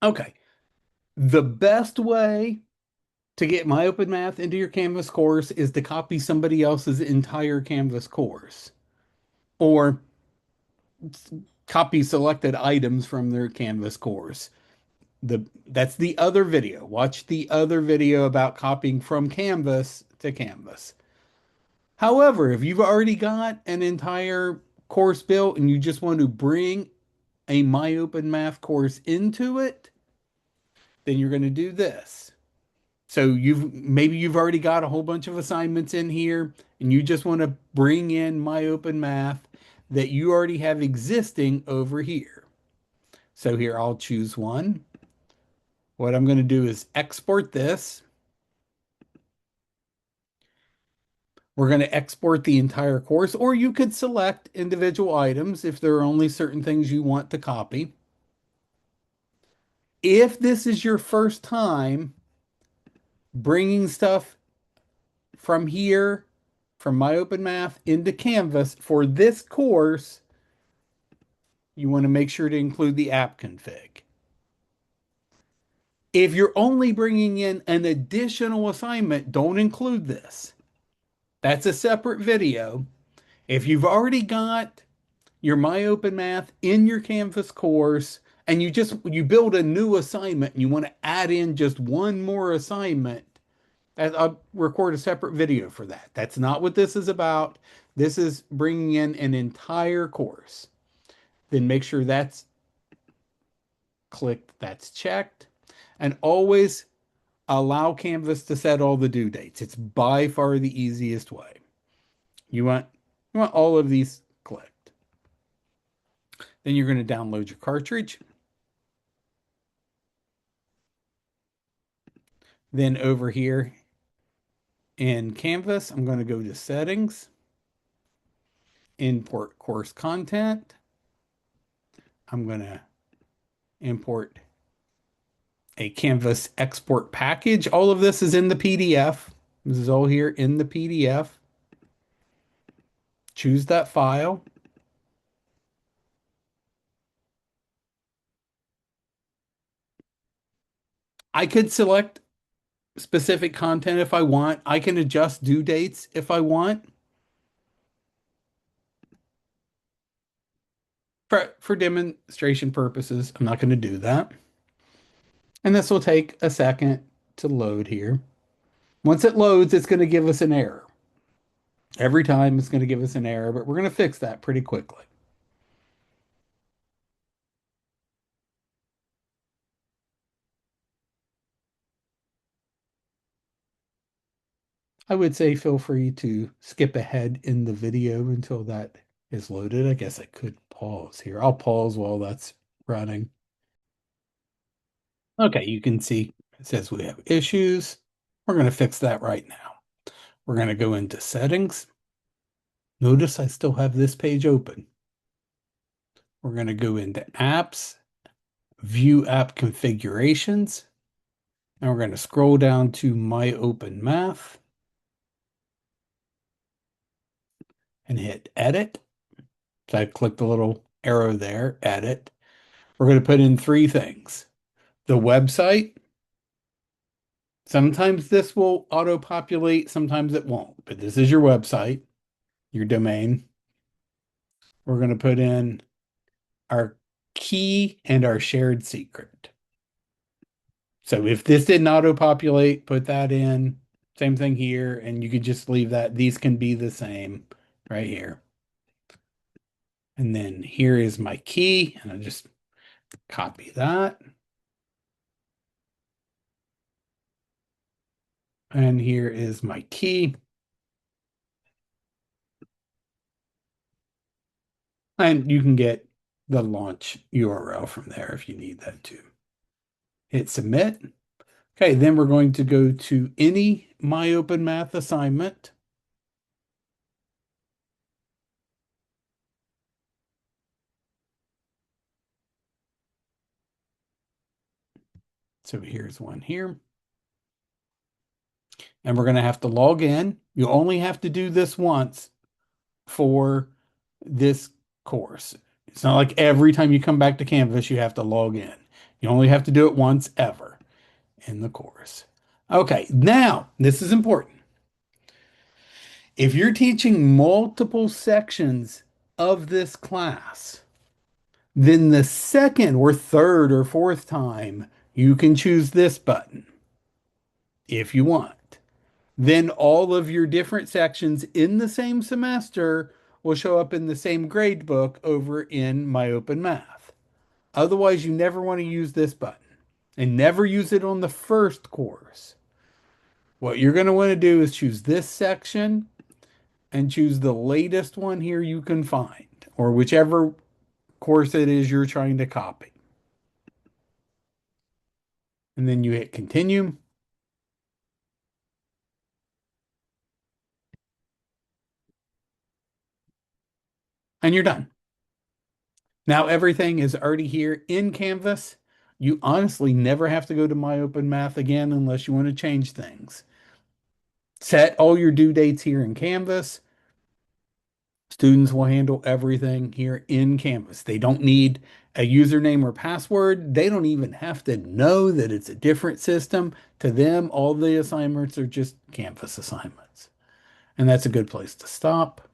Okay. The best way to get MyOpenMath into your Canvas course is to copy somebody else's entire Canvas course or copy selected items from their Canvas course. That's the other video. Watch the other video about copying from Canvas to Canvas. However, if you've already got an entire course built and you just want to bring a MyOpenMath course into it, then you're going to do this. So you've already got a whole bunch of assignments in here and you just want to bring in MyOpenMath that you already have existing over here. So here I'll choose one. What I'm going to do is export this. We're going to export the entire course, or you could select individual items if there are only certain things you want to copy. If this is your first time bringing stuff from here, from MyOpenMath into Canvas for this course, you want to make sure to include the app config. If you're only bringing in an additional assignment, don't include this. That's a separate video. If you've already got your MyOpenMath in your Canvas course and you build a new assignment and you want to add in just one more assignment, I'll record a separate video for that. That's not what this is about. This is bringing in an entire course. Then make sure that's clicked, that's checked, and always allow Canvas to set all the due dates. It's by far the easiest way. You want all of these clicked. Then you're going to download your cartridge. Then over here in Canvas, I'm going to go to settings, import course content. I'm going to import a Canvas export package. All of this is in the PDF. This is all here in the PDF. Choose that file. I could select specific content if I want. I can adjust due dates if I want. For demonstration purposes, I'm not going to do that. And this will take a second to load here. Once it loads, it's going to give us an error. Every time it's going to give us an error, but we're going to fix that pretty quickly. I would say feel free to skip ahead in the video until that is loaded. I guess I could pause here. I'll pause while that's running. Okay, you can see it says we have issues. We're going to fix that right now. We're going to go into settings. Notice I still have this page open. We're going to go into apps, view app configurations, and we're going to scroll down to MyOpenMath and hit edit. So I click the little arrow there, edit. We're going to put in three things. The website. Sometimes this will auto-populate, sometimes it won't, but this is your website, your domain. We're going to put in our key and our shared secret. So if this didn't auto-populate, put that in. Same thing here, and you could just leave that. These can be the same right here. And then here is my key, and I'll just copy that. And here is my key. And you can get the launch URL from there if you need that too. Hit submit. Okay, then we're going to go to any MyOpenMath assignment. So here's one here. And we're going to have to log in. You only have to do this once for this course. It's not like every time you come back to Canvas, you have to log in. You only have to do it once ever in the course. Okay, now this is important. If you're teaching multiple sections of this class, then the second or third or fourth time, you can choose this button if you want. Then all of your different sections in the same semester will show up in the same grade book over in MyOpenMath. Otherwise, you never want to use this button and never use it on the first course. What you're going to want to do is choose this section and choose the latest one here you can find, or whichever course it is you're trying to copy. And then you hit continue. And you're done. Now everything is already here in Canvas. You honestly never have to go to MyOpenMath again unless you want to change things. Set all your due dates here in Canvas. Students will handle everything here in Canvas. They don't need a username or password. They don't even have to know that it's a different system. To them, all the assignments are just Canvas assignments. And that's a good place to stop.